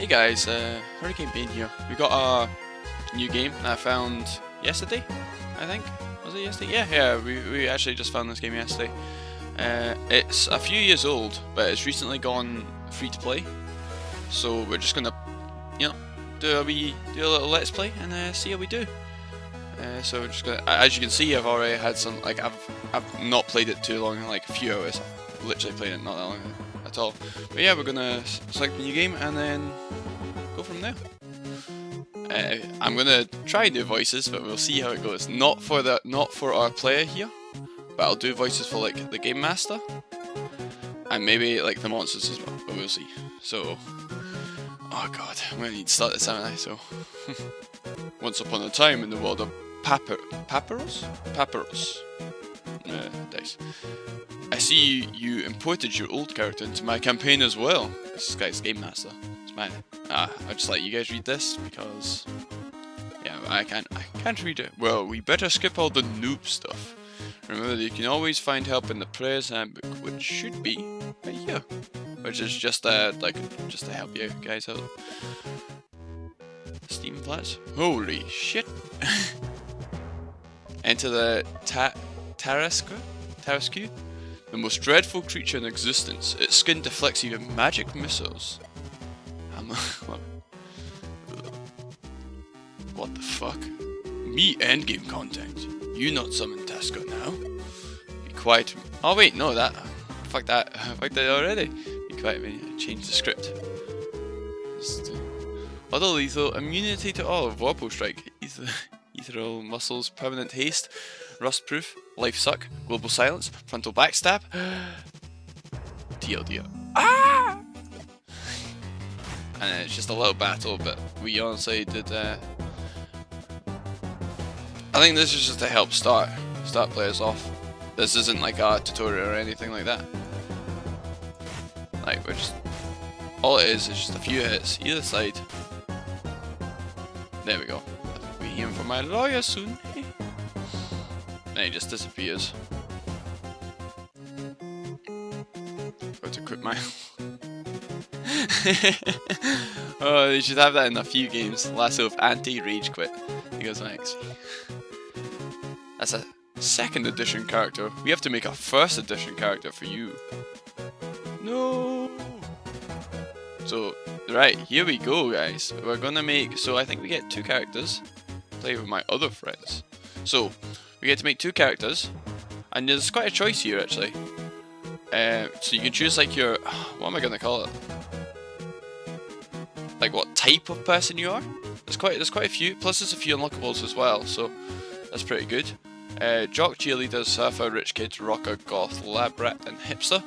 Hey guys, Hurricane Bane here. We got a new game that I found yesterday, I think. Was it yesterday? Yeah, we actually just found this game yesterday. It's a few years old, but it's recently gone free to play. So we're just gonna, do a little let's play and see how we do. So we're just gonna, as you can see, I've already had some, I've not played it too long, like a few hours. I've literally played it not that long at all. But yeah, we're gonna select the new game and then go from there. I'm gonna try and do voices, but we'll see how it goes. Not for our player here, but I'll do voices for like the game master and maybe like the monsters as well. But we'll see. So, oh god, I'm gonna need to start this, haven't I? So, once upon a time in the world of Paperos. Dice. I see you imported your old character into my campaign as well. This guy's game master. It's mine. I'll just let you guys read this because, yeah, I can't read it. Well, we better skip all the noob stuff. Remember that you can always find help in the prayers handbook, which should be right here, which is just just to help you guys out. Steam flats. Holy shit! Enter the Tarasque, the most dreadful creature in existence. Its skin deflects even magic missiles. What the fuck? Me endgame content. You not summon Tasco now. Be quiet. Oh wait, no, fuck that. Fuck that already. Be quiet when you change the script. Other lethal immunity to all of Warple Strike. Ethereal muscles, permanent haste, rust proof, life suck, global silence, frontal backstab. TLDR. Ah! And it's just a little battle, but we honestly did. I think this is just to help start players off. This isn't like a tutorial or anything like that. Like all it is just a few hits either side. There we go. We hear him for my lawyer soon. Then he just disappears. Got to quit my. Oh, they should have that in a few games. Lasso of anti-rage quit. He goes next. That's a 2nd edition character. We have to make a 1st edition character for you. No. So, right, here we go, guys. We're gonna make. So I think we get 2 characters. Play with my other friends. So we get to make 2 characters, and there's quite a choice here actually. So you can choose like your. What am I gonna call it? Like what type of person you are. There's quite a few. Plus there's a few unlockables as well. So that's pretty good. Jock, cheerleader, surfer, rich kid, rocker, goth, lab rat, and hipster.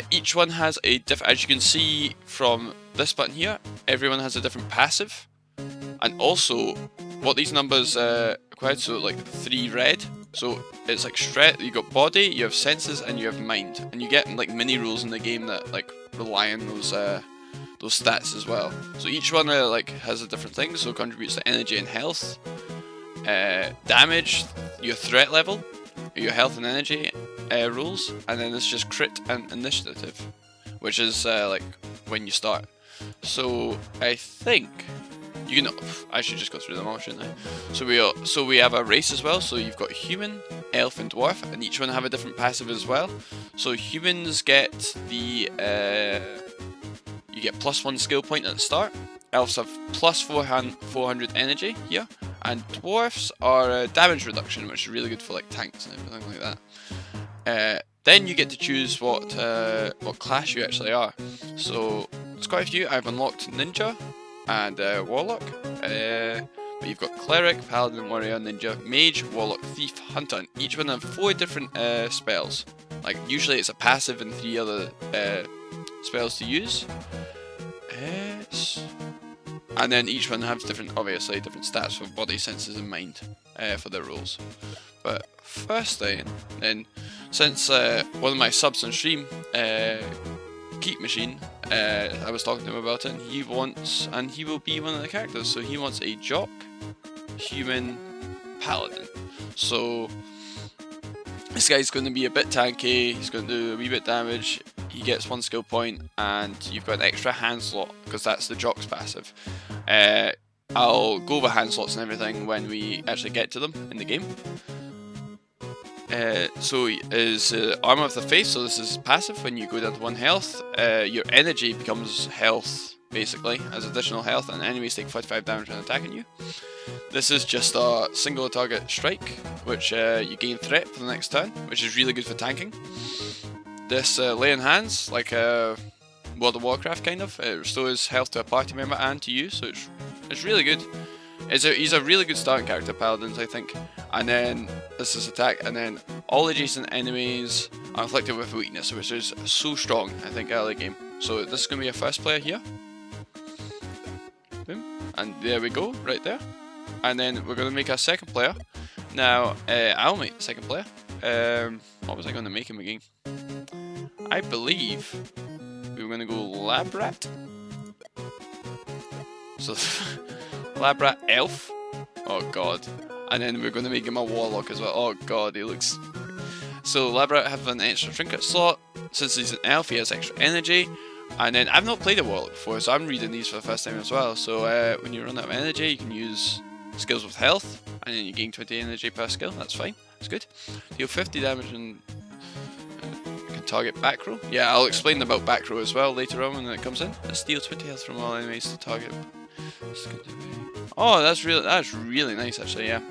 Each one has a different. As you can see from this button here, everyone has a different passive, and also what these numbers required. So like 3 red. So it's like strength. You got body, you have senses, and you have mind, and you get like mini rules in the game that like rely on those stats as well. So each one like has a different thing. So it contributes to energy and health, damage, your threat level, your health and energy rules, and then it's just crit and initiative, which is like when you start. So I think you can. I should just go through them all, shouldn't I? So we have a race as well. So you've got human, elf, and dwarf, and each one have a different passive as well. So humans get the you get +1 skill point at the start. Elves have +400 energy here, and dwarfs are damage reduction, which is really good for like tanks and everything like that. Then you get to choose what class you actually are. So there's quite a few. I've unlocked ninja and warlock, but you've got cleric, paladin, warrior, ninja, mage, warlock, thief, hunter, and each one have 4 different spells. Like usually it's a passive and 3 other spells to use. And then each one has obviously different stats for body, senses, and mind for their rules. But firstly, then since one of my subs on stream, Keep Machine, I was talking to him about it, and he will be one of the characters. So he wants a jock, human, paladin. So this guy's going to be a bit tanky. He's going to do a wee bit damage. he gets 1 skill point, and you've got an extra hand slot because that's the Jock's passive. I'll go over hand slots and everything when we actually get to them in the game. So is Armor of the Faith, so this is passive. When you go down to 1 health, your energy becomes health, basically, as additional health, and enemies take 45 damage when attacking you. This is just a single target strike, which you gain threat for the next turn, which is really good for tanking. This Lay on Hands, like World of Warcraft kind of, it restores health to a party member and to you, so it's really good. He's a really good starting character, Paladins, I think. And then this is attack, and then all adjacent enemies are inflicted with weakness, which is so strong, I think, early game. So this is going to be a first player here. Boom. And there we go, right there. And then we're going to make a second player. Now, I'll make the second player. What was I going to make him again? I believe we were going to go Lab Rat. So, Lab Rat Elf. Oh god. And then we're going to make him a Warlock as well. Oh god, he looks... So Lab Rat have an extra trinket slot. Since he's an elf, he has extra energy. And then, I've not played a Warlock before, so I'm reading these for the first time as well. So when you run out of energy, you can use skills with health, and then you gain 20 energy per skill. That's fine. That's good. Deal 50 damage and can target back row. Yeah, I'll explain about back row as well later on when it comes in. Steal 20 health from all enemies to target. Oh, that's really nice actually. Yeah,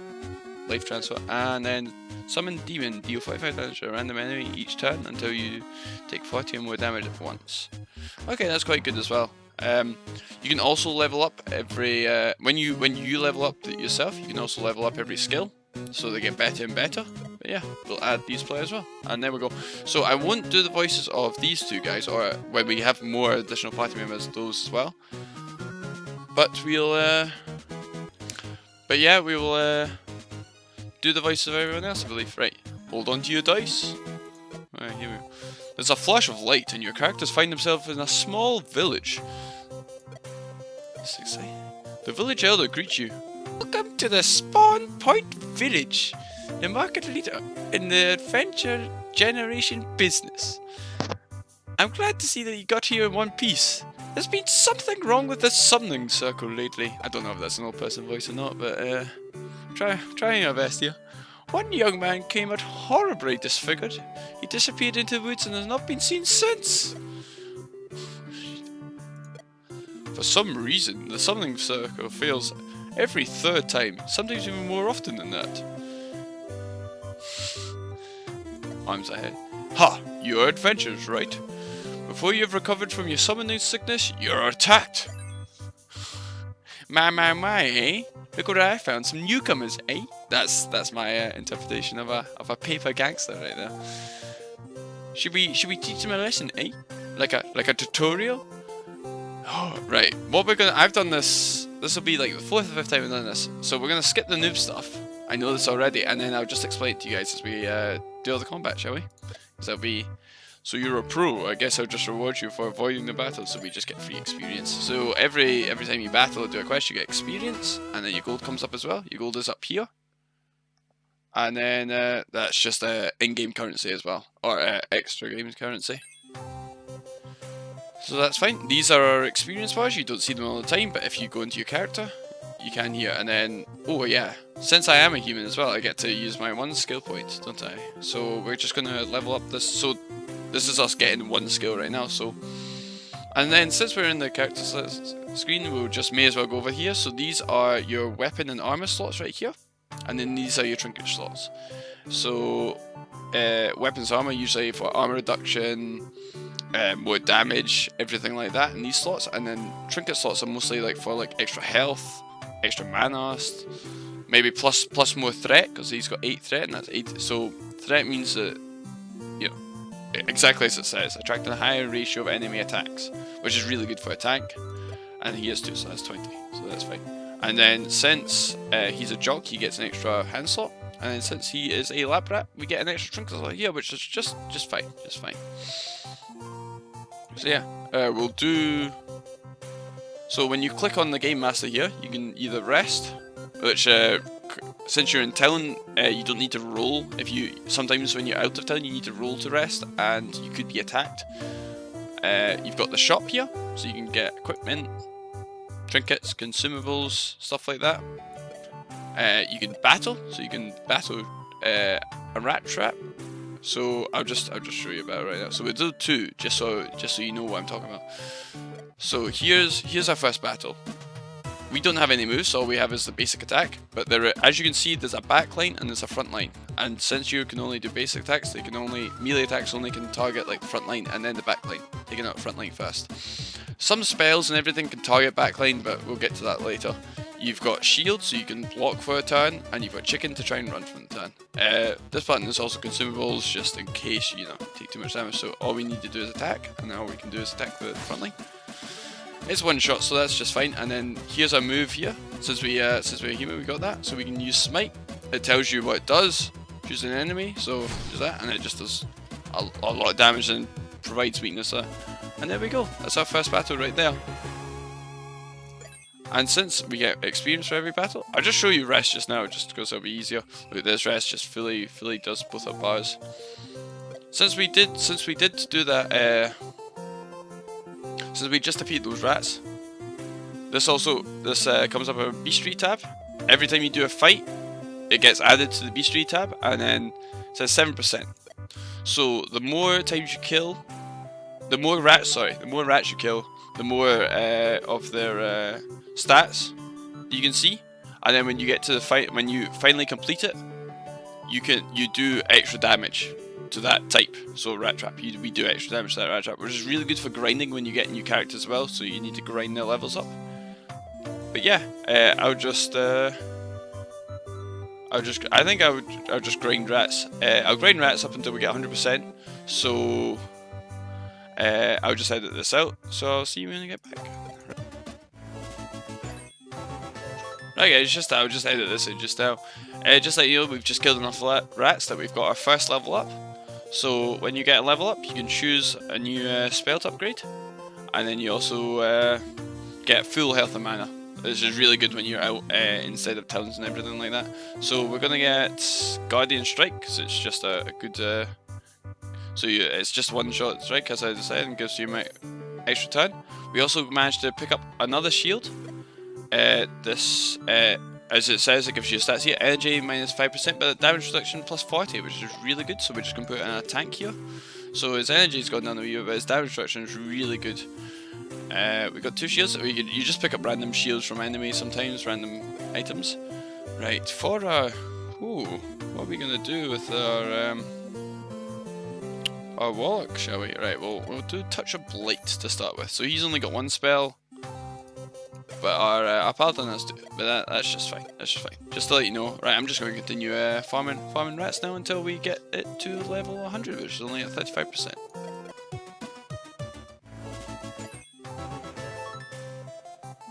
life transfer, and then summon demon. Deal 45 damage to a random enemy each turn until you take 40 or more damage at once. Okay, that's quite good as well. You can also level up every when you level up yourself. You can also level up every skill, so they get better and better. But yeah, we'll add these players as well, and there we go. So I won't do the voices of these two guys, or when we have more additional party members, those as well. But we'll, but yeah, we will do the voices of everyone else, I believe. Right, hold on to your dice. Right, here we go. There's a flash of light, and your characters find themselves in a small village. That's exciting. The village elder greets you. Welcome to the Spawn Point Village, the market leader in the adventure generation business. I'm glad to see that you got here in one piece. There's been something wrong with the summoning circle lately. I don't know if that's an old person voice or not, but trying our best here. One young man came out horribly disfigured. He disappeared into the woods and has not been seen since. For some reason, the summoning circle fails every 3rd time, sometimes even more often than that. Arms ahead. Ha! You are adventurers, right? Before you have recovered from your summoning sickness, you're attacked. My, eh? Look what I found, some newcomers, eh? That's my interpretation of a paper gangster right there. Should we teach them a lesson, eh? Like a tutorial? Oh, right. What we're gonna... I've done this... This will be like the 4th or 5th time I've done this. So we're gonna skip the noob stuff. I know this already, and then I'll just explain it to you guys as we do all the combat, shall we? Because that'll be... So you're a pro, I guess I'll just reward you for avoiding the battle, so we just get free experience. So every time you battle or do a quest, you get experience, and then your gold comes up as well. Your gold is up here. And then that's just in-game currency as well, or extra game currency. So that's fine. These are our experience bars. You don't see them all the time, but if you go into your character, you can here. And then, oh yeah, since I am a human as well, I get to use my 1 skill point, don't I? So we're just gonna level up this. So this is us getting 1 skill right now. So, and then since we're in the character screen, we'll just may as well go over here. So these are your weapon and armor slots right here, and then these are your trinket slots. So weapons armor usually for armor reduction, more damage, everything like that in these slots, and then trinket slots are mostly like for like extra health, extra mana, maybe plus more threat, because he's got 8 threat and that's 8. So threat means that, you know, exactly as it says, attracting a higher ratio of enemy attacks, which is really good for a tank, and he has 2, so that's 20, so that's fine. And then since he's a jock, he gets an extra hand slot, and then since he is a lab rat, we get an extra trinket slot here, which is just fine, So yeah, we'll do... So when you click on the Game Master here, you can either rest, which since you're in town, you don't need to roll. Sometimes when you're out of town, you need to roll to rest, and you could be attacked. you've got the shop here, so you can get equipment, trinkets, consumables, stuff like that. You can battle, so you can battle a rat trap. So I'll just show you about it right now. So we do 2, just so you know what I'm talking about. So here's our first battle. We don't have any moves, so all we have is the basic attack. But there, as you can see, there's a back line and there's a front line. And since you can only do basic attacks, melee attacks only can target like the front line and then the back line, taking out the front line first. Some spells and everything can target back line, but we'll get to that later. You've got shield, so you can block for a turn, and you've got chicken to try and run from the turn. This button is also consumables, just in case you take too much damage. So all we need to do is attack, and now all we can do is attack the front line. It's one shot, so that's just fine. And then here's our move here. Since we're human, we got that, so we can use smite. It tells you what it does. Choose an enemy, so use that, and it just does a lot of damage and provides weakness there. And there we go. That's our first battle right there. And since we get experience for every battle, I'll just show you rest just now, just because it'll be easier. Look at this, rest just fully does both our bars. Since we did do that, since we just defeated those rats, this comes up a beastry tab. Every time you do a fight, it gets added to the beastry tab, and then it says 7%. So the more times you kill, the more rats you kill, the more of their stats you can see. And then when you get to the fight, when you finally complete it, you do extra damage to that type. So rat trap, we do extra damage to that rat trap, which is really good for grinding when you get new characters as well. So you need to grind their levels up. But yeah, I'll just grind rats. I'll grind rats up until we get 100%. So I'll just edit this out. So I'll see you when I get back. Right guys, I'll just edit this in just now. Just like you know, we've just killed enough rats that we've got our first level up. So when you get a level up, you can choose a new spell to upgrade, and then you also get full health and mana. This is really good when you're out inside of towns and everything like that. So we're gonna get Guardian Strike, because it's just a good. It's just one shot strike, as I decided, and gives you extra turn. We also managed to pick up another shield. As it says, it gives you stats here, energy minus 5%, but damage reduction plus 40, which is really good. So we're just going to put it in a tank here. So his energy's gone down a wee bit, but his damage reduction is really good. We got 2 shields. You just pick up random shields from enemies sometimes, random items. Right, for our... what are we going to do with our Warlock, shall we? Right, we'll do Touch of Blight to start with. So he's only got 1 spell. But our Paladin has 2, but that's just fine. That's just fine. Just to let you know, right? I'm just going to continue farming rats now until we get it to level 100, which is only at 35%.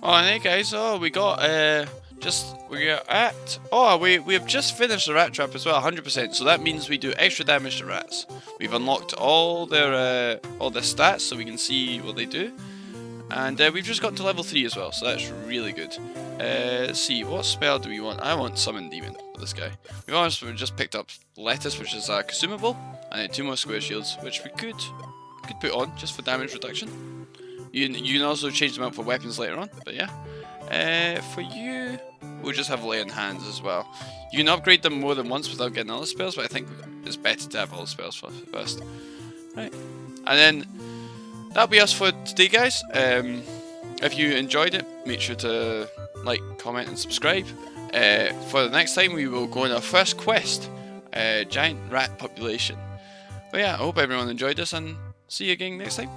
Oh, and hey guys! Oh, we have just finished the rat trap as well, 100%. So that means we do extra damage to rats. We've unlocked all their stats, so we can see what they do. And we've just gotten to level 3 as well, so that's really good. Let's see, what spell do we want? I want Summon Demon for this guy. We've just picked up Lettuce, which is a consumable, and then 2 more square shields, which we could put on just for damage reduction. You can also change them out for weapons later on, but yeah. For you, we'll just have Lay on Hands as well. You can upgrade them more than once without getting all the spells, but I think it's better to have all the spells first. Right, and then that'll be us for today, guys. If you enjoyed it, make sure to like, comment and subscribe. For the next time, we will go on our first quest, Giant Rat Population. But yeah, I hope everyone enjoyed this, and see you again next time.